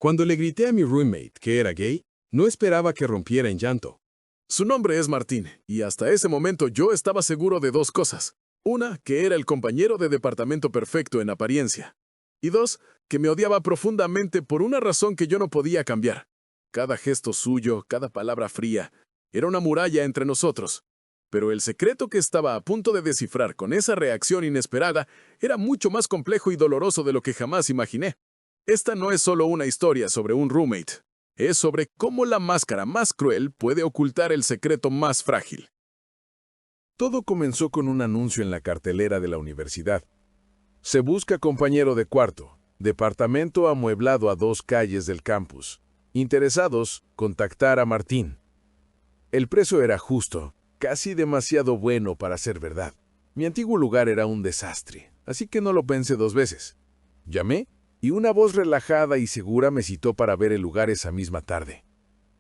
Cuando le grité a mi roommate que era gay, no esperaba que rompiera en llanto. Su nombre es Martín, y hasta ese momento yo estaba seguro de dos cosas. Una, que era el compañero de departamento perfecto en apariencia. Y dos, que me odiaba profundamente por una razón que yo no podía cambiar. Cada gesto suyo, cada palabra fría, era una muralla entre nosotros. Pero el secreto que estaba a punto de descifrar con esa reacción inesperada era mucho más complejo y doloroso de lo que jamás imaginé. Esta no es solo una historia sobre un roommate. Es sobre cómo la máscara más cruel puede ocultar el secreto más frágil. Todo comenzó con un anuncio en la cartelera de la universidad. Se busca compañero de cuarto, departamento amueblado a 2 calles del campus. Interesados, contactar a Martín. El precio era justo, casi demasiado bueno para ser verdad. Mi antiguo lugar era un desastre, así que no lo pensé 2 veces. Llamé y una voz relajada y segura me citó para ver el lugar esa misma tarde.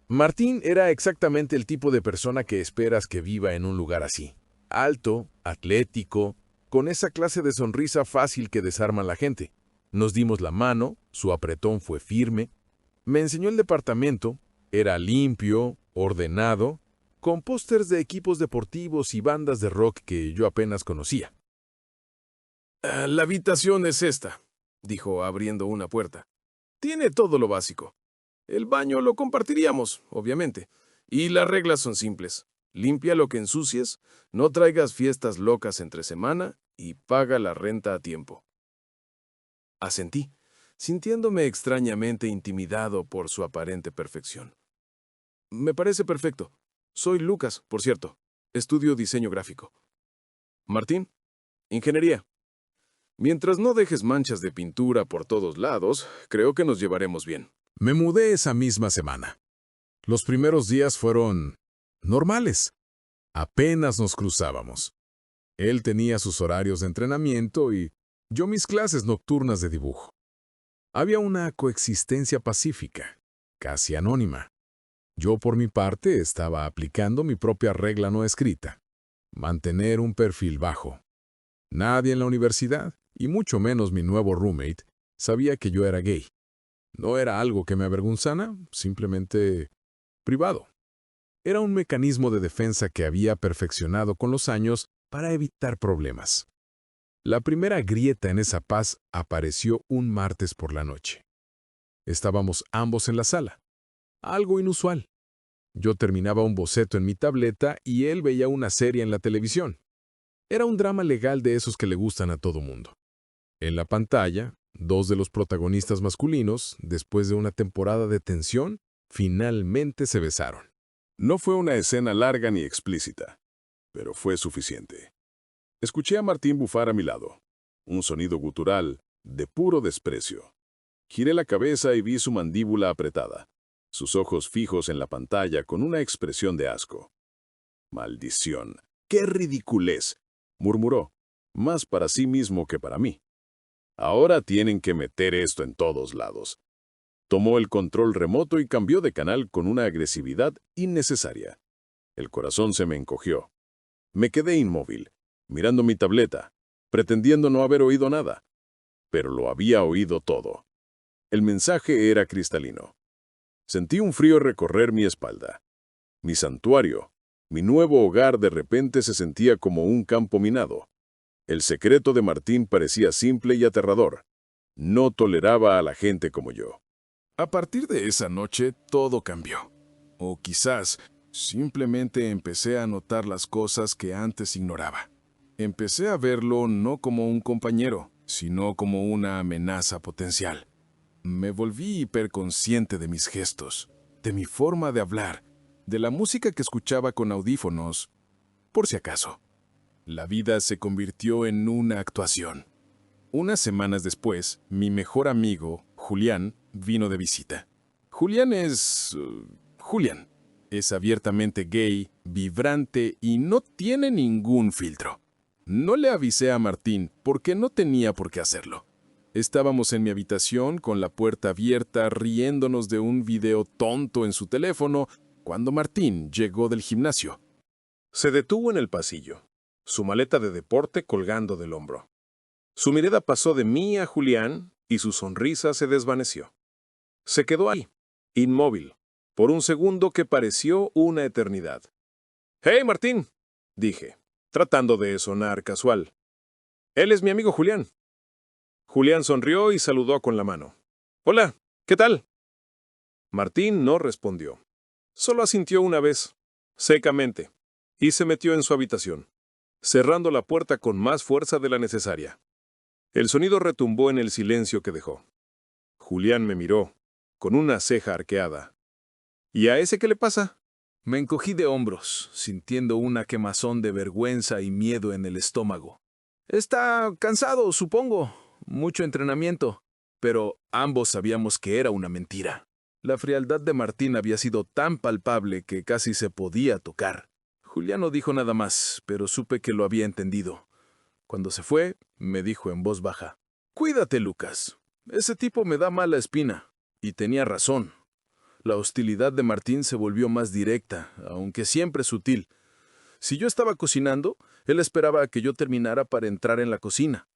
Martín era exactamente el tipo de persona que esperas que viva en un lugar así. Alto, atlético, con esa clase de sonrisa fácil que desarma a la gente. Nos dimos la mano, su apretón fue firme. Me enseñó el departamento, era limpio, ordenado, con pósters de equipos deportivos y bandas de rock que yo apenas conocía. La habitación es esta, dijo abriendo una puerta. Tiene todo lo básico. El baño lo compartiríamos, obviamente. Y las reglas son simples. Limpia lo que ensucies, no traigas fiestas locas entre semana y paga la renta a tiempo. Asentí, sintiéndome extrañamente intimidado por su aparente perfección. Me parece perfecto. Soy Lucas, por cierto. Estudio diseño gráfico. Martín, ingeniería. Mientras no dejes manchas de pintura por todos lados, creo que nos llevaremos bien. Me mudé esa misma semana. Los primeros días fueron normales. Apenas nos cruzábamos. Él tenía sus horarios de entrenamiento y yo mis clases nocturnas de dibujo. Había una coexistencia pacífica, casi anónima. Yo, por mi parte, estaba aplicando mi propia regla no escrita: mantener un perfil bajo. Nadie en la universidad, y mucho menos mi nuevo roommate, sabía que yo era gay. No era algo que me avergonzara, simplemente privado. Era un mecanismo de defensa que había perfeccionado con los años para evitar problemas. La primera grieta en esa paz apareció un martes por la noche. Estábamos ambos en la sala. Algo inusual. Yo terminaba un boceto en mi tableta y él veía una serie en la televisión. Era un drama legal de esos que le gustan a todo mundo. En la pantalla, 2 de los protagonistas masculinos, después de una temporada de tensión, finalmente se besaron. No fue una escena larga ni explícita, pero fue suficiente. Escuché a Martín bufar a mi lado, un sonido gutural, de puro desprecio. Giré la cabeza y vi su mandíbula apretada, sus ojos fijos en la pantalla con una expresión de asco. «Maldición, qué ridiculez», murmuró, más para sí mismo que para mí. «Ahora tienen que meter esto en todos lados». Tomó el control remoto y cambió de canal con una agresividad innecesaria. El corazón se me encogió. Me quedé inmóvil, mirando mi tableta, pretendiendo no haber oído nada. Pero lo había oído todo. El mensaje era cristalino. Sentí un frío recorrer mi espalda. Mi santuario, mi nuevo hogar de repente se sentía como un campo minado. El secreto de Martín parecía simple y aterrador. No toleraba a la gente como yo. A partir de esa noche, todo cambió. O quizás, simplemente empecé a notar las cosas que antes ignoraba. Empecé a verlo no como un compañero, sino como una amenaza potencial. Me volví hiperconsciente de mis gestos, de mi forma de hablar, de la música que escuchaba con audífonos, por si acaso. La vida se convirtió en una actuación. Unas semanas después, mi mejor amigo, Julián, vino de visita. Julián es... Julián. Es abiertamente gay, vibrante y no tiene ningún filtro. No le avisé a Martín porque no tenía por qué hacerlo. Estábamos en mi habitación con la puerta abierta riéndonos de un video tonto en su teléfono cuando Martín llegó del gimnasio. Se detuvo en el pasillo, su maleta de deporte colgando del hombro. Su mirada pasó de mí a Julián y su sonrisa se desvaneció. Se quedó ahí, inmóvil, por un segundo que pareció una eternidad. «¡Hey, Martín!», dije, tratando de sonar casual. «Él es mi amigo Julián». Julián sonrió y saludó con la mano. «Hola, ¿qué tal?». Martín no respondió. Solo asintió una vez, secamente, y se metió en su habitación, cerrando la puerta con más fuerza de la necesaria. El sonido retumbó en el silencio que dejó. Julián me miró, con una ceja arqueada. «¿Y a ese qué le pasa?». Me encogí de hombros, sintiendo una quemazón de vergüenza y miedo en el estómago. «Está cansado, supongo. Mucho entrenamiento». Pero ambos sabíamos que era una mentira. La frialdad de Martín había sido tan palpable que casi se podía tocar. Julián no dijo nada más, pero supe que lo había entendido. Cuando se fue, me dijo en voz baja: «Cuídate, Lucas. Ese tipo me da mala espina». Y tenía razón. La hostilidad de Martín se volvió más directa, aunque siempre sutil. Si yo estaba cocinando, él esperaba a que yo terminara para entrar en la cocina.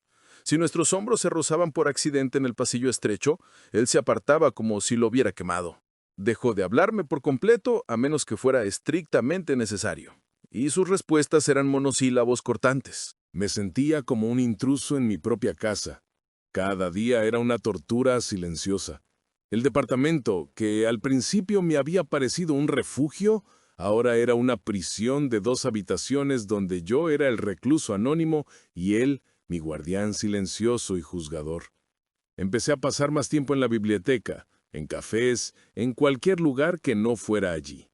Si nuestros hombros se rozaban por accidente en el pasillo estrecho, él se apartaba como si lo hubiera quemado. Dejó de hablarme por completo a menos que fuera estrictamente necesario. Y sus respuestas eran monosílabos cortantes. Me sentía como un intruso en mi propia casa. Cada día era una tortura silenciosa. El departamento, que al principio me había parecido un refugio, ahora era una prisión de 2 habitaciones donde yo era el recluso anónimo y él, mi guardián silencioso y juzgador. Empecé a pasar más tiempo en la biblioteca, en cafés, en cualquier lugar que no fuera allí.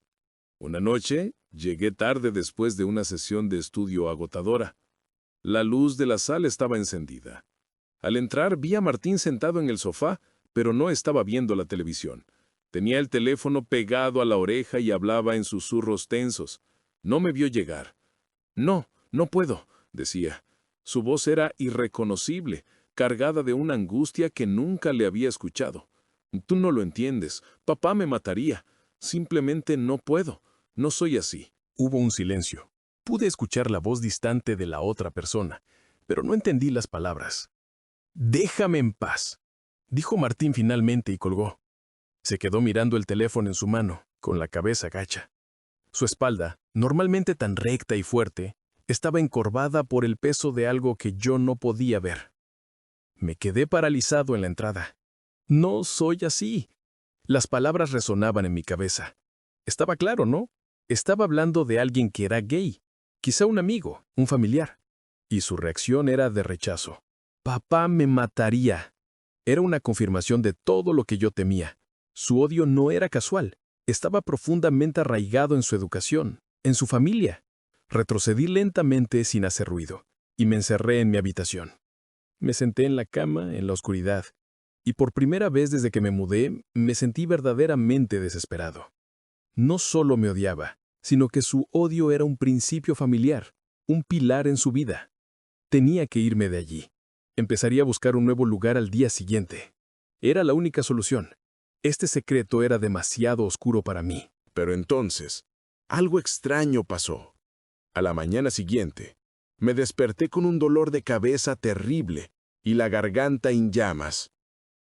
Una noche, llegué tarde después de una sesión de estudio agotadora. La luz de la sala estaba encendida. Al entrar vi a Martín sentado en el sofá, pero no estaba viendo la televisión. Tenía el teléfono pegado a la oreja y hablaba en susurros tensos. No me vio llegar. «No, no puedo», decía. Su voz era irreconocible, cargada de una angustia que nunca le había escuchado. «Tú no lo entiendes. Papá me mataría. Simplemente no puedo. No soy así». Hubo un silencio. Pude escuchar la voz distante de la otra persona, pero no entendí las palabras. «Déjame en paz», dijo Martín finalmente y colgó. Se quedó mirando el teléfono en su mano, con la cabeza gacha. Su espalda, normalmente tan recta y fuerte, estaba encorvada por el peso de algo que yo no podía ver. Me quedé paralizado en la entrada. «No soy así». Las palabras resonaban en mi cabeza. Estaba claro, ¿no? Estaba hablando de alguien que era gay, quizá un amigo, un familiar. Y su reacción era de rechazo. «Papá me mataría». Era una confirmación de todo lo que yo temía. Su odio no era casual. Estaba profundamente arraigado en su educación, en su familia. Retrocedí lentamente sin hacer ruido, y me encerré en mi habitación. Me senté en la cama, en la oscuridad, y por primera vez desde que me mudé, me sentí verdaderamente desesperado. No solo me odiaba, sino que su odio era un principio familiar, un pilar en su vida. Tenía que irme de allí. Empezaría a buscar un nuevo lugar al día siguiente. Era la única solución. Este secreto era demasiado oscuro para mí. Pero entonces, algo extraño pasó. A la mañana siguiente, me desperté con un dolor de cabeza terrible y la garganta en llamas.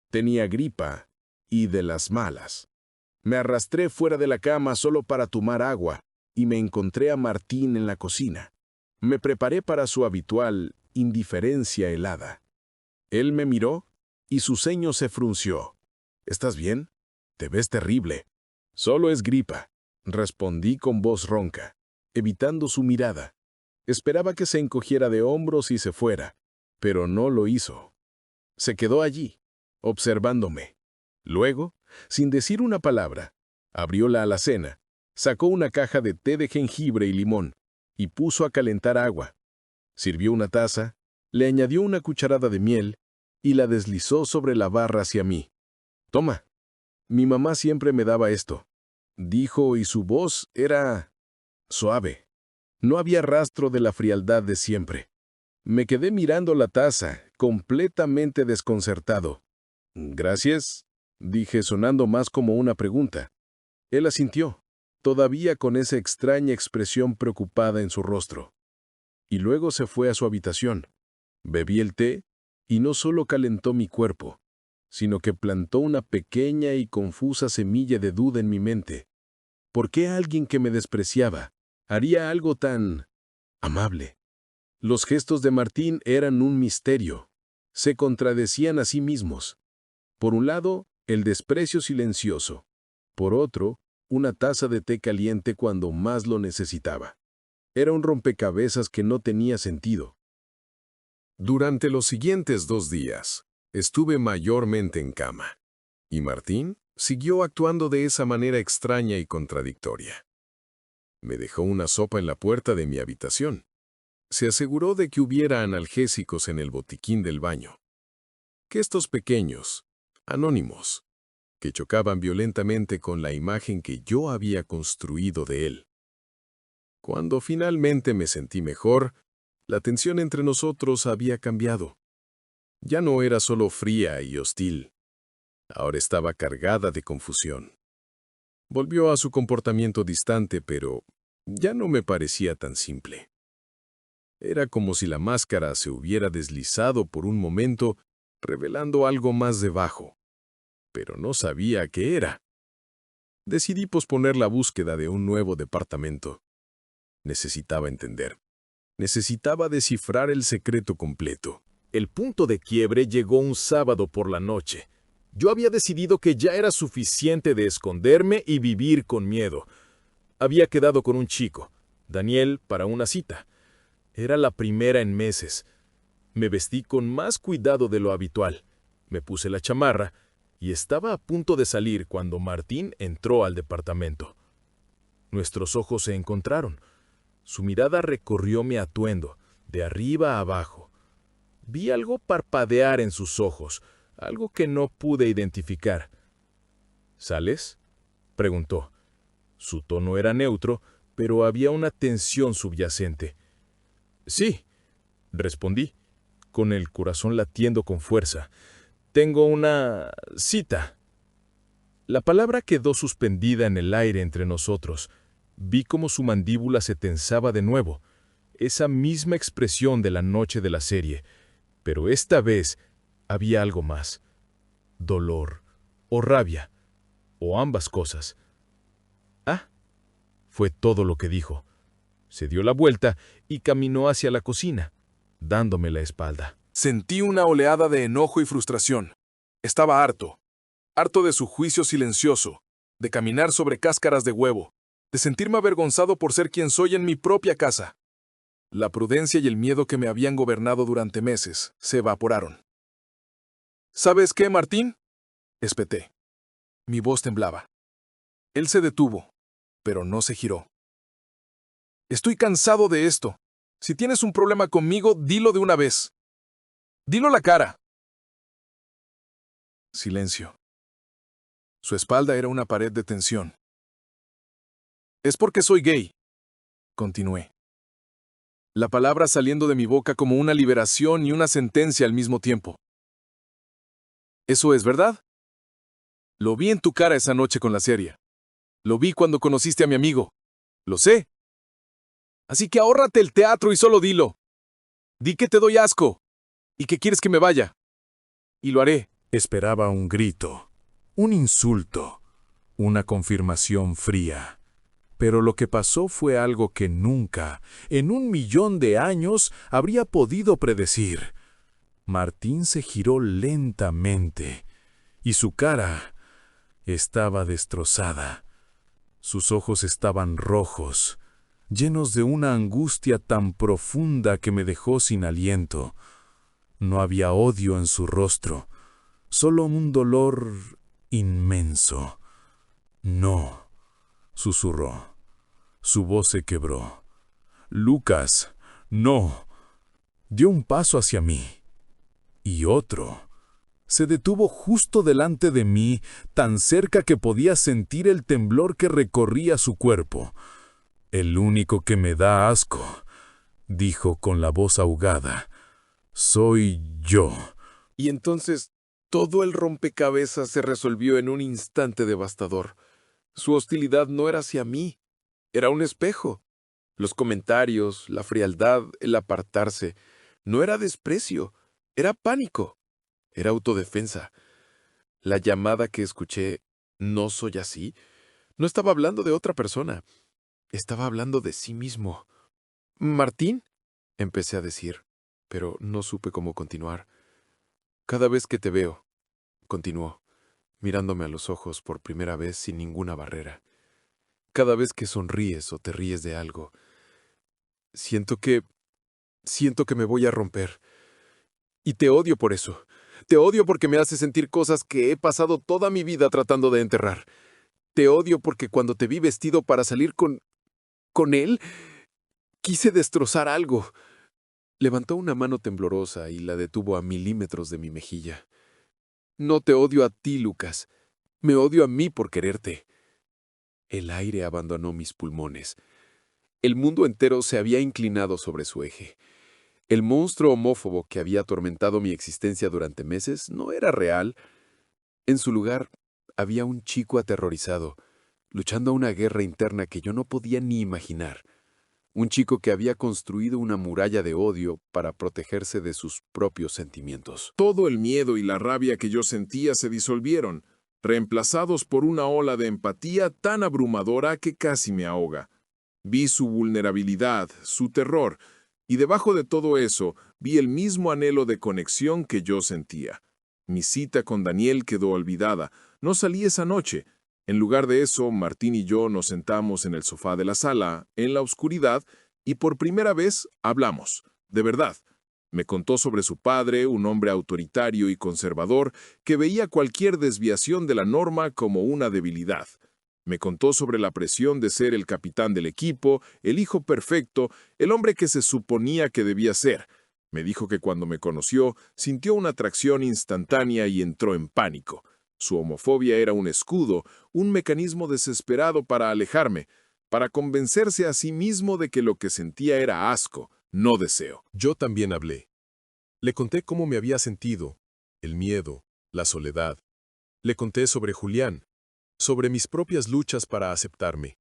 Tenía gripa y de las malas. Me arrastré fuera de la cama solo para tomar agua y me encontré a Martín en la cocina. Me preparé para su habitual indiferencia helada. Él me miró y su ceño se frunció. «¿Estás bien? Te ves terrible». «Solo es gripa», respondí con voz ronca, evitando su mirada. Esperaba que se encogiera de hombros y se fuera, pero no lo hizo. Se quedó allí, observándome. Luego, sin decir una palabra, abrió la alacena, sacó una caja de té de jengibre y limón y puso a calentar agua. Sirvió una taza, le añadió una cucharada de miel y la deslizó sobre la barra hacia mí. «Toma, mi mamá siempre me daba esto», dijo, y su voz era suave. No había rastro de la frialdad de siempre. Me quedé mirando la taza, completamente desconcertado. «Gracias», dije sonando más como una pregunta. Él asintió, todavía con esa extraña expresión preocupada en su rostro. Y luego se fue a su habitación. Bebí el té y no solo calentó mi cuerpo, sino que plantó una pequeña y confusa semilla de duda en mi mente. ¿Por qué alguien que me despreciaba haría algo tan amable? Los gestos de Martín eran un misterio. Se contradecían a sí mismos. Por un lado, el desprecio silencioso. Por otro, una taza de té caliente cuando más lo necesitaba. Era un rompecabezas que no tenía sentido. Durante los siguientes 2 días, estuve mayormente en cama, y Martín siguió actuando de esa manera extraña y contradictoria. Me dejó una sopa en la puerta de mi habitación. Se aseguró de que hubiera analgésicos en el botiquín del baño. Gestos pequeños, anónimos, que chocaban violentamente con la imagen que yo había construido de él. Cuando finalmente me sentí mejor, la tensión entre nosotros había cambiado. Ya no era solo fría y hostil. Ahora estaba cargada de confusión. Volvió a su comportamiento distante, pero ya no me parecía tan simple. Era como si la máscara se hubiera deslizado por un momento, revelando algo más debajo. Pero no sabía qué era. Decidí posponer la búsqueda de un nuevo departamento. Necesitaba entender. Necesitaba descifrar el secreto completo. El punto de quiebre llegó un sábado por la noche. Yo había decidido que ya era suficiente de esconderme y vivir con miedo. Había quedado con un chico, Daniel, para una cita. Era la primera en meses. Me vestí con más cuidado de lo habitual. Me puse la chamarra y estaba a punto de salir cuando Martín entró al departamento. Nuestros ojos se encontraron. Su mirada recorrió mi atuendo, de arriba a abajo. Vi algo parpadear en sus ojos, algo que no pude identificar. ¿Sales?, preguntó. Su tono era neutro, pero había una tensión subyacente. Sí, respondí, con el corazón latiendo con fuerza. Tengo una cita. La palabra quedó suspendida en el aire entre nosotros. Vi cómo su mandíbula se tensaba de nuevo, esa misma expresión de la noche de la serie, pero esta vez había algo más. Dolor o rabia, o ambas cosas. Ah, fue todo lo que dijo. Se dio la vuelta y caminó hacia la cocina, dándome la espalda. Sentí una oleada de enojo y frustración. Estaba harto de su juicio silencioso, de caminar sobre cáscaras de huevo, de sentirme avergonzado por ser quien soy en mi propia casa. La prudencia y el miedo que me habían gobernado durante meses se evaporaron. ¿Sabes qué, Martín?, espeté. Mi voz temblaba. Él se detuvo, pero no se giró. Estoy cansado de esto. Si tienes un problema conmigo, dilo de una vez. Dilo a la cara. Silencio. Su espalda era una pared de tensión. Es porque soy gay, continué. La palabra saliendo de mi boca como una liberación y una sentencia al mismo tiempo. ¿Eso es verdad? Lo vi en tu cara esa noche con la serie. Lo vi cuando conociste a mi amigo. Lo sé. Así que ahórrate el teatro y solo dilo. Di que te doy asco y que quieres que me vaya. Y lo haré. Esperaba un grito, un insulto, una confirmación fría. Pero lo que pasó fue algo que nunca, en 1.000.000 de años, habría podido predecir. Martín se giró lentamente, y su cara estaba destrozada. Sus ojos estaban rojos, llenos de una angustia tan profunda que me dejó sin aliento. No había odio en su rostro, solo un dolor inmenso. No, susurró. Su voz se quebró. Lucas, no. Dio un paso hacia mí. Y otro. Se detuvo justo delante de mí, tan cerca que podía sentir el temblor que recorría su cuerpo. El único que me da asco, dijo con la voz ahogada, soy yo. Y entonces todo el rompecabezas se resolvió en un instante devastador. Su hostilidad no era hacia mí. Era un espejo. Los comentarios, la frialdad, el apartarse, no era desprecio, era pánico, era autodefensa. La llamada que escuché, ¿no soy así?, no estaba hablando de otra persona. Estaba hablando de sí mismo. «¿Martín?», empecé a decir, pero no supe cómo continuar. «Cada vez que te veo», continuó, mirándome a los ojos por primera vez sin ninguna barrera. «Cada vez que sonríes o te ríes de algo, siento que me voy a romper. Y te odio por eso. Te odio porque me hace sentir cosas que he pasado toda mi vida tratando de enterrar. Te odio porque cuando te vi vestido para salir con él, quise destrozar algo». Levantó una mano temblorosa y la detuvo a milímetros de mi mejilla. «No te odio a ti, Lucas. Me odio a mí por quererte». El aire abandonó mis pulmones. El mundo entero se había inclinado sobre su eje. El monstruo homófobo que había atormentado mi existencia durante meses no era real. En su lugar, había un chico aterrorizado, luchando una guerra interna que yo no podía ni imaginar. Un chico que había construido una muralla de odio para protegerse de sus propios sentimientos. Todo el miedo y la rabia que yo sentía se disolvieron, reemplazados por una ola de empatía tan abrumadora que casi me ahoga. Vi su vulnerabilidad, su terror, y debajo de todo eso vi el mismo anhelo de conexión que yo sentía. Mi cita con Daniel quedó olvidada. No salí esa noche. En lugar de eso, Martín y yo nos sentamos en el sofá de la sala, en la oscuridad, y por primera vez hablamos, de verdad. Me contó sobre su padre, un hombre autoritario y conservador que veía cualquier desviación de la norma como una debilidad. Me contó sobre la presión de ser el capitán del equipo, el hijo perfecto, el hombre que se suponía que debía ser. Me dijo que cuando me conoció, sintió una atracción instantánea y entró en pánico. Su homofobia era un escudo, un mecanismo desesperado para alejarme, para convencerse a sí mismo de que lo que sentía era asco, no deseo. Yo también hablé. Le conté cómo me había sentido, el miedo, la soledad. Le conté sobre Julián, sobre mis propias luchas para aceptarme.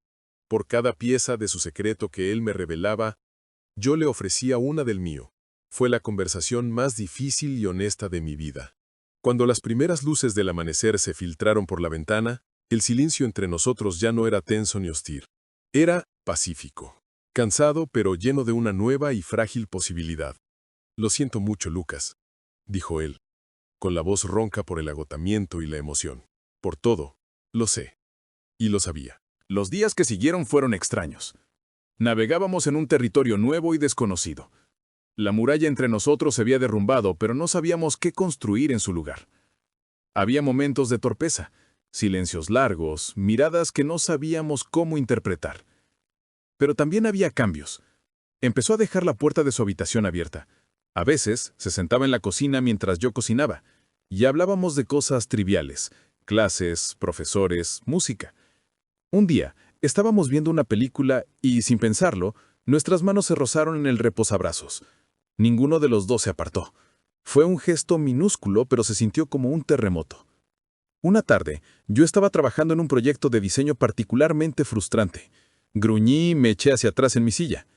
Por cada pieza de su secreto que él me revelaba, yo le ofrecía una del mío. Fue la conversación más difícil y honesta de mi vida. Cuando las primeras luces del amanecer se filtraron por la ventana, el silencio entre nosotros ya no era tenso ni hostil. Era pacífico, cansado pero lleno de una nueva y frágil posibilidad. «Lo siento mucho, Lucas», dijo él, con la voz ronca por el agotamiento y la emoción. «Por todo, lo sé». Y lo sabía. Los días que siguieron fueron extraños. Navegábamos en un territorio nuevo y desconocido. La muralla entre nosotros se había derrumbado, pero no sabíamos qué construir en su lugar. Había momentos de torpeza, silencios largos, miradas que no sabíamos cómo interpretar. Pero también había cambios. Empezó a dejar la puerta de su habitación abierta. A veces se sentaba en la cocina mientras yo cocinaba, y hablábamos de cosas triviales, clases, profesores, música. Un día, estábamos viendo una película y, sin pensarlo, nuestras manos se rozaron en el reposabrazos. Ninguno de los dos se apartó. Fue un gesto minúsculo, pero se sintió como un terremoto. Una tarde, yo estaba trabajando en un proyecto de diseño particularmente frustrante. Gruñí y me eché hacia atrás en mi silla.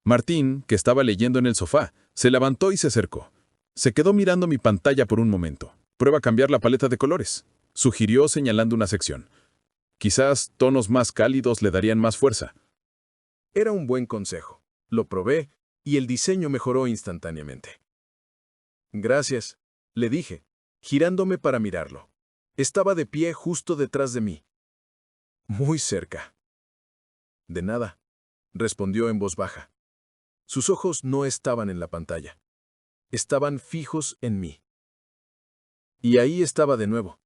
Martín, que estaba leyendo en el sofá, se levantó y se acercó. Se quedó mirando mi pantalla por un momento. «Prueba a cambiar la paleta de colores», sugirió señalando una sección. «Quizás tonos más cálidos le darían más fuerza». Era un buen consejo. Lo probé y el diseño mejoró instantáneamente. «Gracias», le dije, girándome para mirarlo. Estaba de pie justo detrás de mí. Muy cerca. «De nada», respondió en voz baja. Sus ojos no estaban en la pantalla. Estaban fijos en mí. Y ahí estaba de nuevo.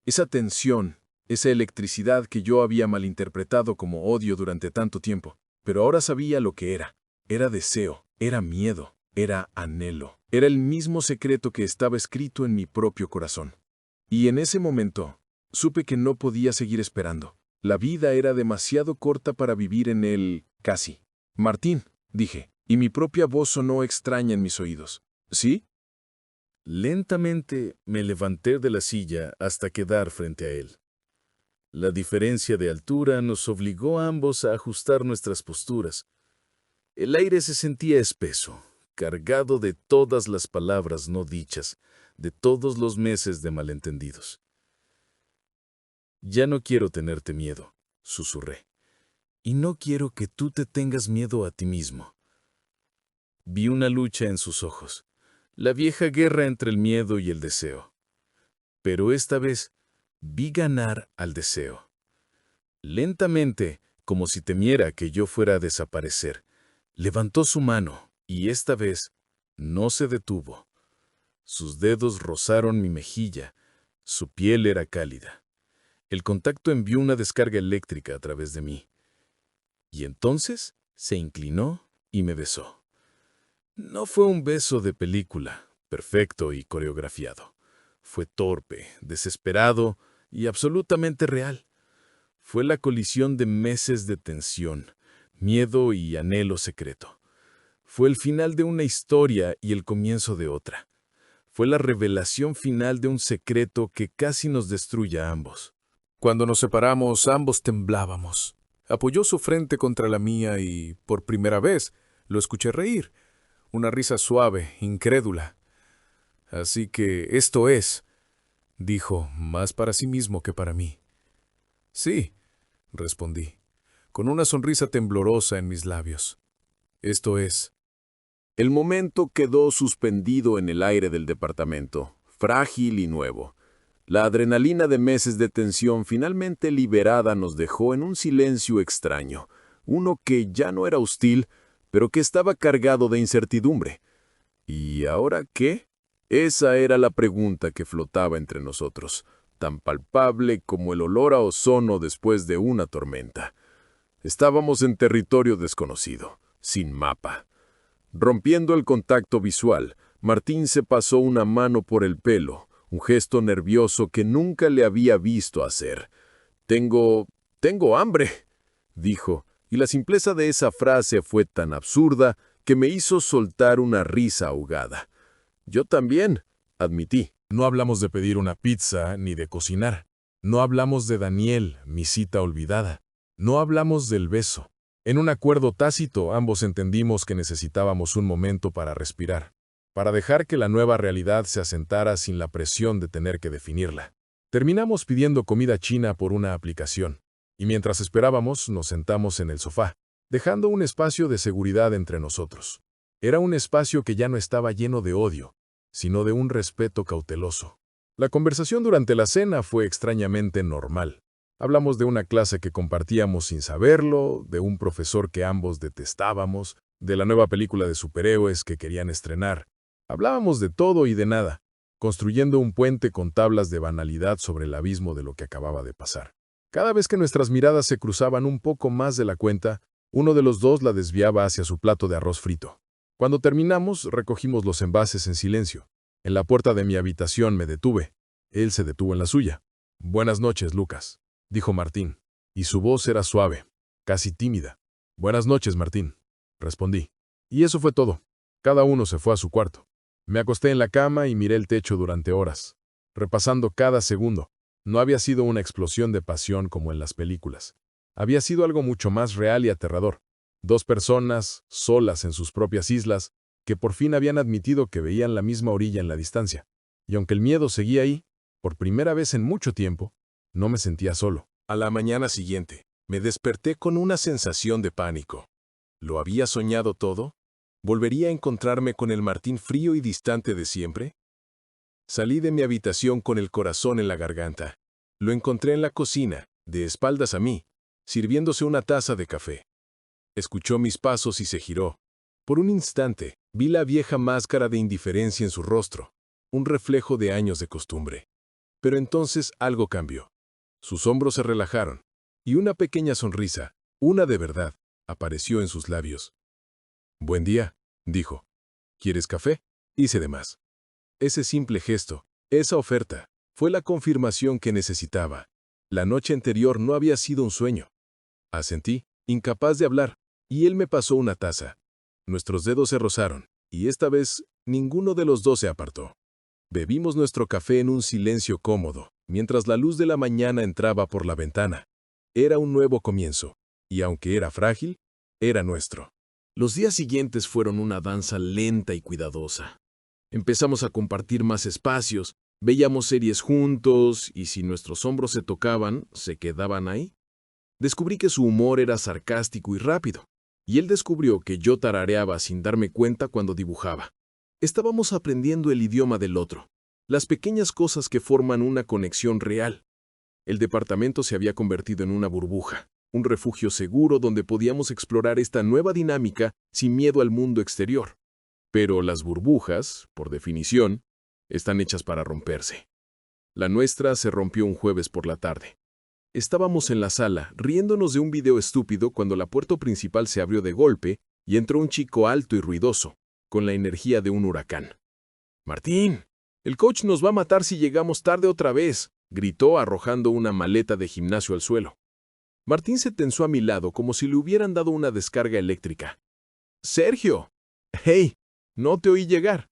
Esa tensión, esa electricidad que yo había malinterpretado como odio durante tanto tiempo. Pero ahora sabía lo que era. Era deseo, era miedo, era anhelo. Era el mismo secreto que estaba escrito en mi propio corazón. Y en ese momento, supe que no podía seguir esperando. La vida era demasiado corta para vivir en él, casi. «Martín», dije, y mi propia voz sonó extraña en mis oídos. «¿Sí?» Lentamente me levanté de la silla hasta quedar frente a él. La diferencia de altura nos obligó a ambos a ajustar nuestras posturas. El aire se sentía espeso, cargado de todas las palabras no dichas, de todos los meses de malentendidos. Ya no quiero tenerte miedo, susurré. Y no quiero que tú te tengas miedo a ti mismo. Vi una lucha en sus ojos, la vieja guerra entre el miedo y el deseo. Pero esta vez vi ganar al deseo. Lentamente, como si temiera que yo fuera a desaparecer, levantó su mano y esta vez no se detuvo. Sus dedos rozaron mi mejilla, su piel era cálida. El contacto envió una descarga eléctrica a través de mí. Y entonces se inclinó y me besó. No fue un beso de película, perfecto y coreografiado. Fue torpe, desesperado y absolutamente real. Fue la colisión de meses de tensión, miedo y anhelo secreto. Fue el final de una historia y el comienzo de otra. Fue la revelación final de un secreto que casi nos destruye a ambos. Cuando nos separamos, ambos temblábamos. Apoyó su frente contra la mía y, por primera vez, lo escuché reír. Una risa suave, incrédula. Así que esto es, dijo, más para sí mismo que para mí. Sí, respondí, con una sonrisa temblorosa en mis labios. Esto es. El momento quedó suspendido en el aire del departamento, frágil y nuevo. La adrenalina de meses de tensión finalmente liberada nos dejó en un silencio extraño, uno que ya no era hostil, pero que estaba cargado de incertidumbre. ¿Y ahora qué? Esa era la pregunta que flotaba entre nosotros, tan palpable como el olor a ozono después de una tormenta. Estábamos en territorio desconocido, sin mapa. Rompiendo el contacto visual, Martín se pasó una mano por el pelo, un gesto nervioso que nunca le había visto hacer. Tengo hambre, dijo, y la simpleza de esa frase fue tan absurda que me hizo soltar una risa ahogada. Yo también, admití. No hablamos de pedir una pizza ni de cocinar. No hablamos de Daniel, mi cita olvidada. No hablamos del beso. En un acuerdo tácito, ambos entendimos que necesitábamos un momento para respirar, para dejar que la nueva realidad se asentara sin la presión de tener que definirla. Terminamos pidiendo comida china por una aplicación, y mientras esperábamos nos sentamos en el sofá, dejando un espacio de seguridad entre nosotros. Era un espacio que ya no estaba lleno de odio, sino de un respeto cauteloso. La conversación durante la cena fue extrañamente normal. Hablamos de una clase que compartíamos sin saberlo, de un profesor que ambos detestábamos, de la nueva película de superhéroes que querían estrenar. Hablábamos de todo y de nada, construyendo un puente con tablas de banalidad sobre el abismo de lo que acababa de pasar. Cada vez que nuestras miradas se cruzaban un poco más de la cuenta, uno de los dos la desviaba hacia su plato de arroz frito. Cuando terminamos, recogimos los envases en silencio. En la puerta de mi habitación me detuve. Él se detuvo en la suya. «Buenas noches, Lucas», dijo Martín, y su voz era suave, casi tímida. «Buenas noches, Martín», respondí. Y eso fue todo. Cada uno se fue a su cuarto. Me acosté en la cama y miré el techo durante horas, repasando cada segundo. No había sido una explosión de pasión como en las películas. Había sido algo mucho más real y aterrador. Dos personas, solas en sus propias islas, que por fin habían admitido que veían la misma orilla en la distancia. Y aunque el miedo seguía ahí, por primera vez en mucho tiempo, no me sentía solo. A la mañana siguiente, me desperté con una sensación de pánico. ¿Lo había soñado todo? ¿Volvería a encontrarme con el Martín frío y distante de siempre? Salí de mi habitación con el corazón en la garganta. Lo encontré en la cocina, de espaldas a mí, sirviéndose una taza de café. Escuchó mis pasos y se giró. Por un instante, vi la vieja máscara de indiferencia en su rostro, un reflejo de años de costumbre. Pero entonces algo cambió. Sus hombros se relajaron, y una pequeña sonrisa, una de verdad, apareció en sus labios. «Buen día», dijo. «¿Quieres café?» Hice de más. Ese simple gesto, esa oferta, fue la confirmación que necesitaba. La noche anterior no había sido un sueño. Asentí, incapaz de hablar, y él me pasó una taza. Nuestros dedos se rozaron, y esta vez ninguno de los dos se apartó. Bebimos nuestro café en un silencio cómodo, mientras la luz de la mañana entraba por la ventana. Era un nuevo comienzo, y aunque era frágil, era nuestro. Los días siguientes fueron una danza lenta y cuidadosa. Empezamos a compartir más espacios, Veíamos series juntos y si nuestros hombros se tocaban, se quedaban ahí. Descubrí que su humor era sarcástico y rápido, y él descubrió que yo tarareaba sin darme cuenta cuando dibujaba. Estábamos aprendiendo el idioma del otro, las pequeñas cosas que forman una conexión real. El departamento se había convertido en una burbuja, un refugio seguro donde podíamos explorar esta nueva dinámica sin miedo al mundo exterior. Pero las burbujas, por definición, están hechas para romperse. La nuestra se rompió un jueves por la tarde. Estábamos en la sala, riéndonos de un video estúpido cuando la puerta principal se abrió de golpe y entró un chico alto y ruidoso, con la energía de un huracán. «Martín, el coach nos va a matar si llegamos tarde otra vez», gritó arrojando una maleta de gimnasio al suelo. Martín se tensó a mi lado como si le hubieran dado una descarga eléctrica. «¡Sergio! ¡Hey! No te oí llegar».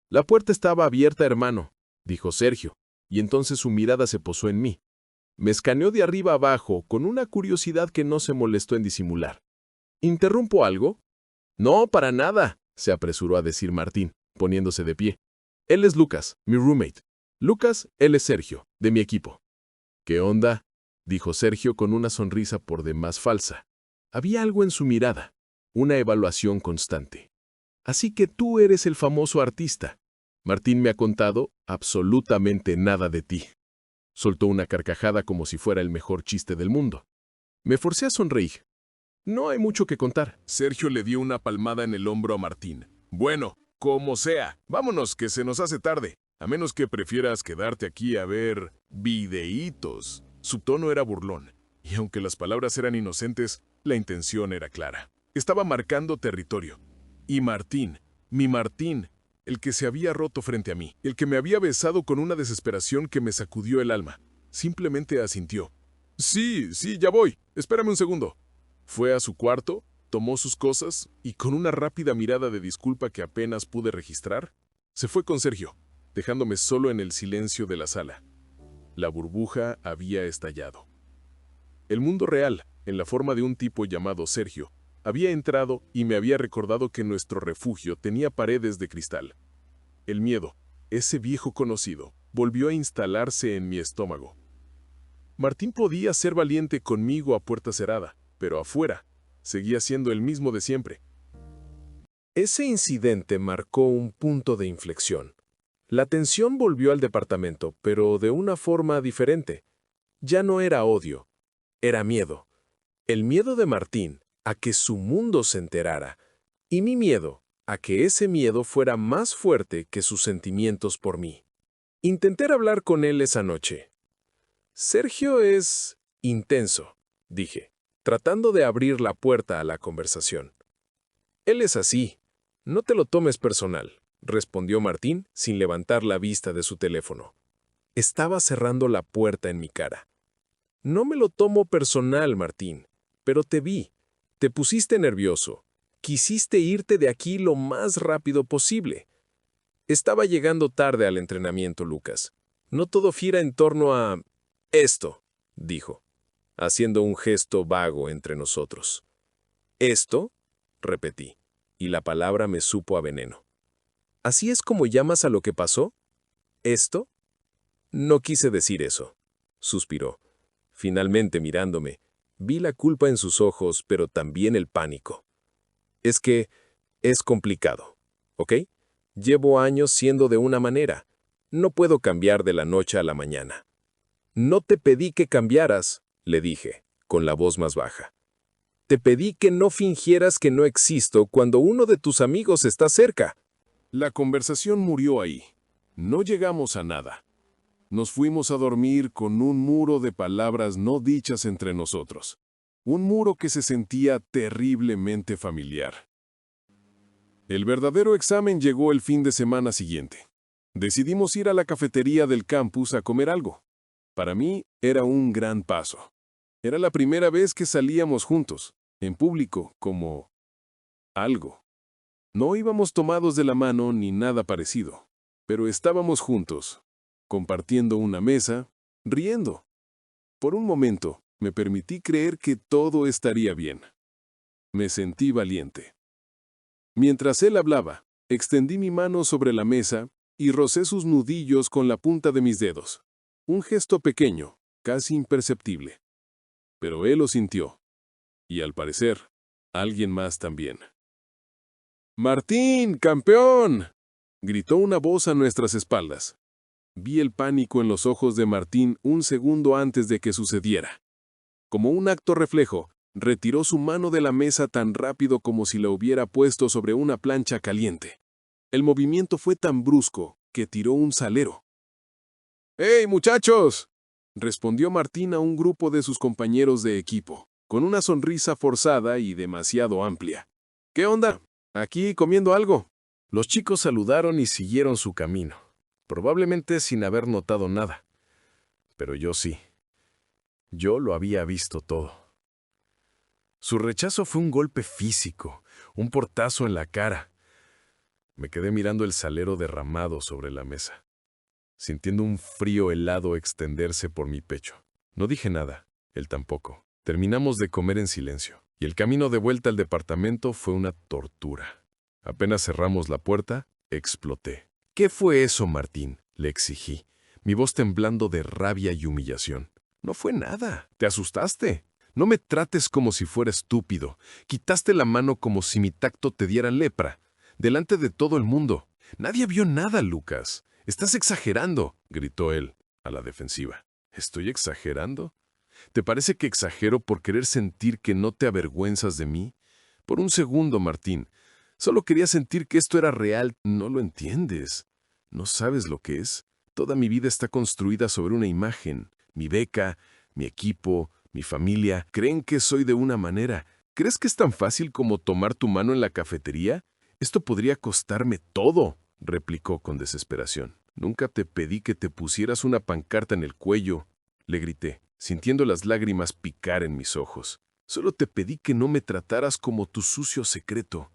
«La puerta estaba abierta, hermano», dijo Sergio, y entonces su mirada se posó en mí. Me escaneó de arriba abajo con una curiosidad que no se molestó en disimular. ¿Interrumpo algo? No, para nada, se apresuró a decir Martín, poniéndose de pie. Él es Lucas, mi roommate. Lucas, él es Sergio, de mi equipo. ¿Qué onda?, dijo Sergio con una sonrisa por demás falsa. Había algo en su mirada, una evaluación constante. Así que tú eres el famoso artista. Martín me ha contado absolutamente nada de ti. Soltó una carcajada como si fuera el mejor chiste del mundo. Me forcé a sonreír. No hay mucho que contar. Sergio le dio una palmada en el hombro a Martín. Bueno, como sea, vámonos que se nos hace tarde. A menos que prefieras quedarte aquí a ver videitos. Su tono era burlón, y aunque las palabras eran inocentes, la intención era clara. Estaba marcando territorio. Y Martín, mi Martín, el que se había roto frente a mí, el que me había besado con una desesperación que me sacudió el alma, simplemente asintió. Sí, ya voy. Espérame un segundo. Fue a su cuarto, tomó sus cosas y con una rápida mirada de disculpa que apenas pude registrar, se fue con Sergio, dejándome solo en el silencio de la sala. La burbuja había estallado. El mundo real, en la forma de un tipo llamado Sergio, había entrado y me había recordado que nuestro refugio tenía paredes de cristal. El miedo, ese viejo conocido, volvió a instalarse en mi estómago. Martín podía ser valiente conmigo a puerta cerrada, pero afuera seguía siendo el mismo de siempre. Ese incidente marcó un punto de inflexión. La tensión volvió al departamento, pero de una forma diferente. Ya no era odio, era miedo. El miedo de Martín a que su mundo se enterara, y mi miedo a que ese miedo fuera más fuerte que sus sentimientos por mí. Intenté hablar con él esa noche. Sergio es intenso, dije, tratando de abrir la puerta a la conversación. Él es así. No te lo tomes personal, respondió Martín sin levantar la vista de su teléfono. Estaba cerrando la puerta en mi cara. No me lo tomo personal, Martín, pero te vi. Te pusiste nervioso. Quisiste irte de aquí lo más rápido posible. Estaba llegando tarde al entrenamiento, Lucas. No todo gira en torno a esto, dijo, haciendo un gesto vago entre nosotros. ¿Esto?, repetí, y la palabra me supo a veneno. ¿Así es como llamas a lo que pasó? ¿Esto? No quise decir eso, suspiró. Finalmente mirándome, vi la culpa en sus ojos, pero también el pánico. Es que es complicado, ¿ok? Llevo años siendo de una manera. No puedo cambiar de la noche a la mañana. No te pedí que cambiaras, le dije, con la voz más baja. Te pedí que no fingieras que no existo cuando uno de tus amigos está cerca. La conversación murió ahí. No llegamos a nada. Nos fuimos a dormir con un muro de palabras no dichas entre nosotros. Un muro que se sentía terriblemente familiar. El verdadero examen llegó el fin de semana siguiente. Decidimos ir a la cafetería del campus a comer algo. Para mí era un gran paso. Era la primera vez que salíamos juntos, en público, como algo. No íbamos tomados de la mano ni nada parecido, pero estábamos juntos, compartiendo una mesa, riendo. Por un momento, me permití creer que todo estaría bien. Me sentí valiente. Mientras él hablaba, extendí mi mano sobre la mesa y rocé sus nudillos con la punta de mis dedos. Un gesto pequeño, casi imperceptible. Pero él lo sintió. Y al parecer, alguien más también. ¡Martín, campeón!, gritó una voz a nuestras espaldas. Vi el pánico en los ojos de Martín un segundo antes de que sucediera. Como un acto reflejo, retiró su mano de la mesa tan rápido como si la hubiera puesto sobre una plancha caliente. El movimiento fue tan brusco que tiró un salero. ¡Hey, muchachos!, respondió Martín a un grupo de sus compañeros de equipo, con una sonrisa forzada y demasiado amplia. ¿Qué onda? ¿Aquí comiendo algo? Los chicos saludaron y siguieron su camino, probablemente sin haber notado nada. Pero yo sí. Yo lo había visto todo. Su rechazo fue un golpe físico, un portazo en la cara. Me quedé mirando el salero derramado sobre la mesa, sintiendo un frío helado extenderse por mi pecho. No dije nada, él tampoco. Terminamos de comer en silencio, y el camino de vuelta al departamento fue una tortura. Apenas cerramos la puerta, exploté. ¿Qué fue eso, Martín?, le exigí, mi voz temblando de rabia y humillación. No fue nada. Te asustaste. No me trates como si fuera estúpido. Quitaste la mano como si mi tacto te diera lepra. Delante de todo el mundo. Nadie vio nada, Lucas. Estás exagerando, gritó él, a la defensiva. ¿Estoy exagerando? ¿Te parece que exagero por querer sentir que no te avergüenzas de mí? Por un segundo, Martín. Solo quería sentir que esto era real. No lo entiendes. No sabes lo que es. Toda mi vida está construida sobre una imagen. Mi beca, mi equipo, mi familia. Creen que soy de una manera. ¿Crees que es tan fácil como tomar tu mano en la cafetería? Esto podría costarme todo, replicó con desesperación. Nunca te pedí que te pusieras una pancarta en el cuello, le grité, sintiendo las lágrimas picar en mis ojos. Solo te pedí que no me trataras como tu sucio secreto.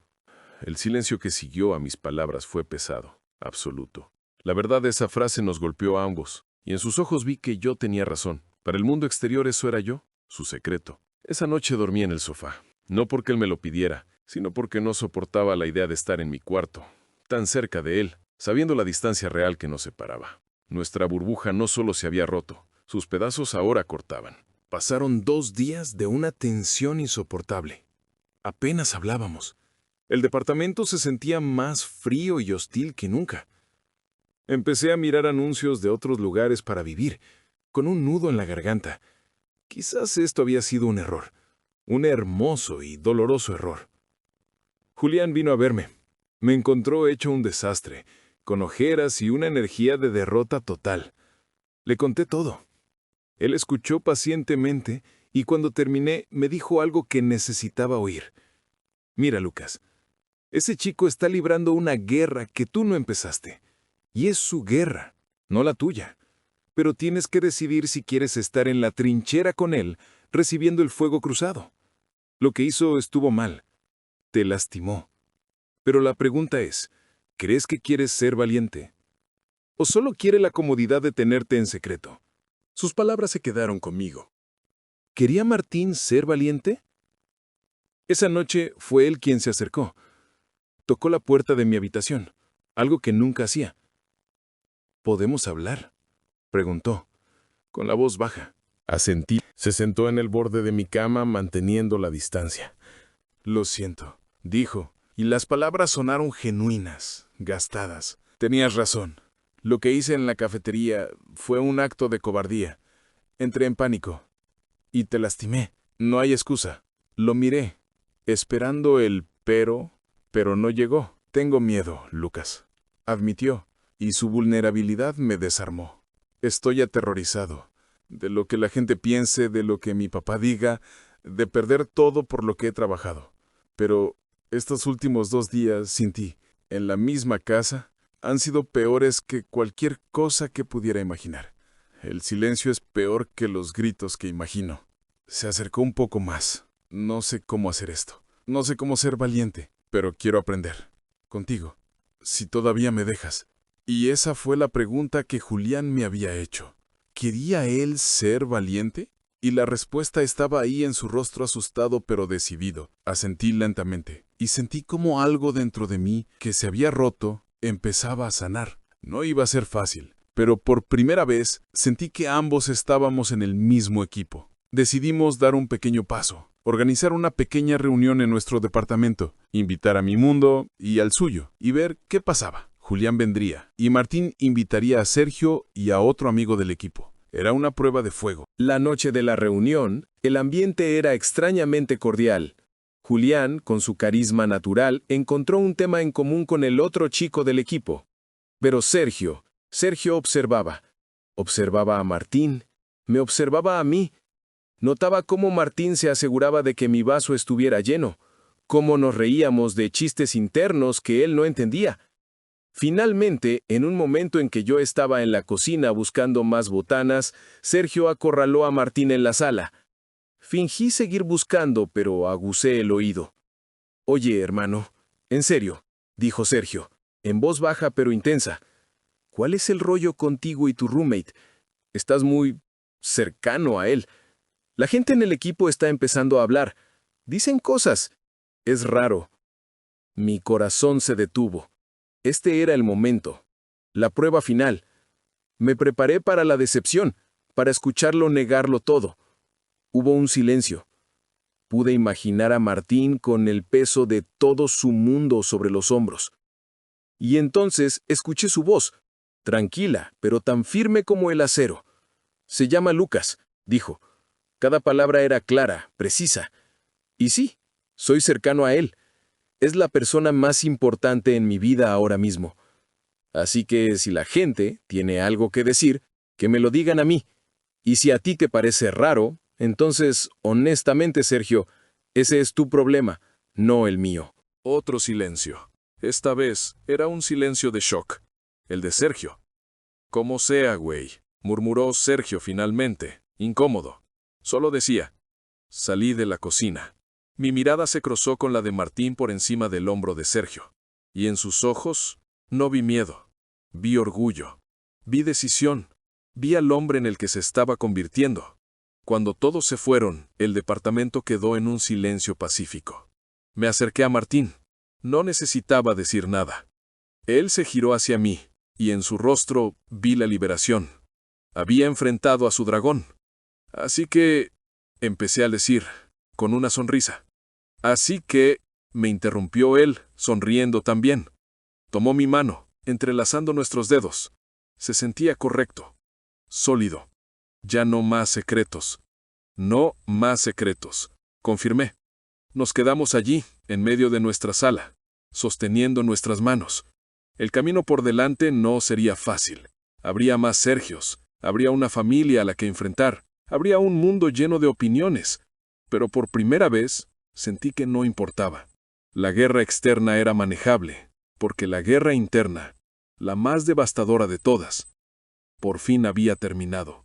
El silencio que siguió a mis palabras fue pesado, absoluto. La verdad, esa frase nos golpeó a ambos, y en sus ojos vi que yo tenía razón. Para el mundo exterior eso era yo, su secreto. Esa noche dormí en el sofá, no porque él me lo pidiera, sino porque no soportaba la idea de estar en mi cuarto, tan cerca de él, sabiendo la distancia real que nos separaba. Nuestra burbuja no solo se había roto, sus pedazos ahora cortaban. Pasaron 2 días de una tensión insoportable. Apenas hablábamos. El departamento se sentía más frío y hostil que nunca. Empecé a mirar anuncios de otros lugares para vivir, con un nudo en la garganta. Quizás esto había sido un error, un hermoso y doloroso error. Julián vino a verme. Me encontró hecho un desastre, con ojeras y una energía de derrota total. Le conté todo. Él escuchó pacientemente y cuando terminé me dijo algo que necesitaba oír. Mira, Lucas, ese chico está librando una guerra que tú no empezaste. Y es su guerra, no la tuya. Pero tienes que decidir si quieres estar en la trinchera con él, recibiendo el fuego cruzado. Lo que hizo estuvo mal. Te lastimó. Pero la pregunta es, ¿crees que quieres ser valiente? ¿O solo quiere la comodidad de tenerte en secreto? Sus palabras se quedaron conmigo. ¿Quería Martín ser valiente? Esa noche fue él quien se acercó. Tocó la puerta de mi habitación, algo que nunca hacía. ¿Podemos hablar?, preguntó, con la voz baja. Asentí. Se sentó en el borde de mi cama manteniendo la distancia. Lo siento, dijo, y las palabras sonaron genuinas, gastadas. Tenías razón. Lo que hice en la cafetería fue un acto de cobardía. Entré en pánico. Y te lastimé. No hay excusa. Lo miré, esperando el pero no llegó. Tengo miedo, Lucas, admitió, y su vulnerabilidad me desarmó. Estoy aterrorizado. De lo que la gente piense, de lo que mi papá diga, de perder todo por lo que he trabajado. Pero estos últimos 2 días sin ti, en la misma casa, han sido peores que cualquier cosa que pudiera imaginar. El silencio es peor que los gritos que imagino. Se acercó un poco más. No sé cómo hacer esto. No sé cómo ser valiente, pero quiero aprender. Contigo. Si todavía me dejas. Y esa fue la pregunta que Julián me había hecho. ¿Quería él ser valiente? Y la respuesta estaba ahí en su rostro asustado pero decidido. Asentí lentamente, y sentí como algo dentro de mí que se había roto empezaba a sanar. No iba a ser fácil, pero por primera vez sentí que ambos estábamos en el mismo equipo. Decidimos dar un pequeño paso, organizar una pequeña reunión en nuestro departamento, invitar a mi mundo y al suyo, y ver qué pasaba. Julián vendría, y Martín invitaría a Sergio y a otro amigo del equipo. Era una prueba de fuego. La noche de la reunión, el ambiente era extrañamente cordial. Julián, con su carisma natural, encontró un tema en común con el otro chico del equipo. Pero Sergio observaba. Observaba a Martín, me observaba a mí. Notaba cómo Martín se aseguraba de que mi vaso estuviera lleno, cómo nos reíamos de chistes internos que él no entendía. Finalmente, en un momento en que yo estaba en la cocina buscando más botanas, Sergio acorraló a Martín en la sala. Fingí seguir buscando, pero aguzé el oído. «Oye, hermano, en serio», dijo Sergio, en voz baja pero intensa. «¿Cuál es el rollo contigo y tu roommate? Estás muy cercano a él. La gente en el equipo está empezando a hablar. Dicen cosas. Es raro». Mi corazón se detuvo. Este era el momento, la prueba final. Me preparé para la decepción, para escucharlo negarlo todo. Hubo un silencio. Pude imaginar a Martín con el peso de todo su mundo sobre los hombros. Y entonces escuché su voz, tranquila, pero tan firme como el acero. «Se llama Lucas», dijo. Cada palabra era clara, precisa. Y sí, soy cercano a él. Es la persona más importante en mi vida ahora mismo. Así que si la gente tiene algo que decir, que me lo digan a mí. Y si a ti te parece raro, entonces, honestamente, Sergio, ese es tu problema, no el mío. Otro silencio. Esta vez era un silencio de shock. El de Sergio. «Como sea, güey», murmuró Sergio finalmente, incómodo. Solo decía, salí de la cocina. Mi mirada se cruzó con la de Martín por encima del hombro de Sergio. Y en sus ojos no vi miedo. Vi orgullo. Vi decisión. Vi al hombre en el que se estaba convirtiendo. Cuando todos se fueron, el departamento quedó en un silencio pacífico. Me acerqué a Martín. No necesitaba decir nada. Él se giró hacia mí, y en su rostro vi la liberación. Había enfrentado a su dragón. Así que empecé a decir, con una sonrisa. Así que, me interrumpió él, sonriendo también. Tomó mi mano, entrelazando nuestros dedos. Se sentía correcto, sólido. Ya no más secretos. No más secretos, confirmé. Nos quedamos allí, en medio de nuestra sala, sosteniendo nuestras manos. El camino por delante no sería fácil. Habría más Sergios, habría una familia a la que enfrentar, habría un mundo lleno de opiniones. Pero por primera vez, sentí que no importaba. La guerra externa era manejable, porque la guerra interna, la más devastadora de todas, por fin había terminado.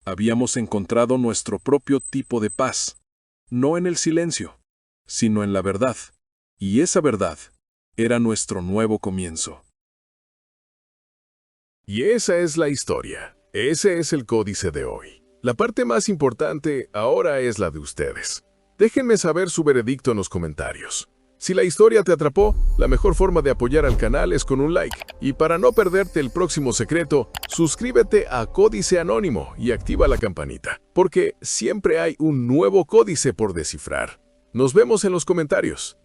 Habíamos encontrado nuestro propio tipo de paz, no en el silencio, sino en la verdad. Y esa verdad era nuestro nuevo comienzo. Y esa es la historia. Ese es el códice de hoy. La parte más importante ahora es la de ustedes. Déjenme saber su veredicto en los comentarios. Si la historia te atrapó, la mejor forma de apoyar al canal es con un like. Y para no perderte el próximo secreto, suscríbete a Códice Anónimo y activa la campanita, porque siempre hay un nuevo códice por descifrar. Nos vemos en los comentarios.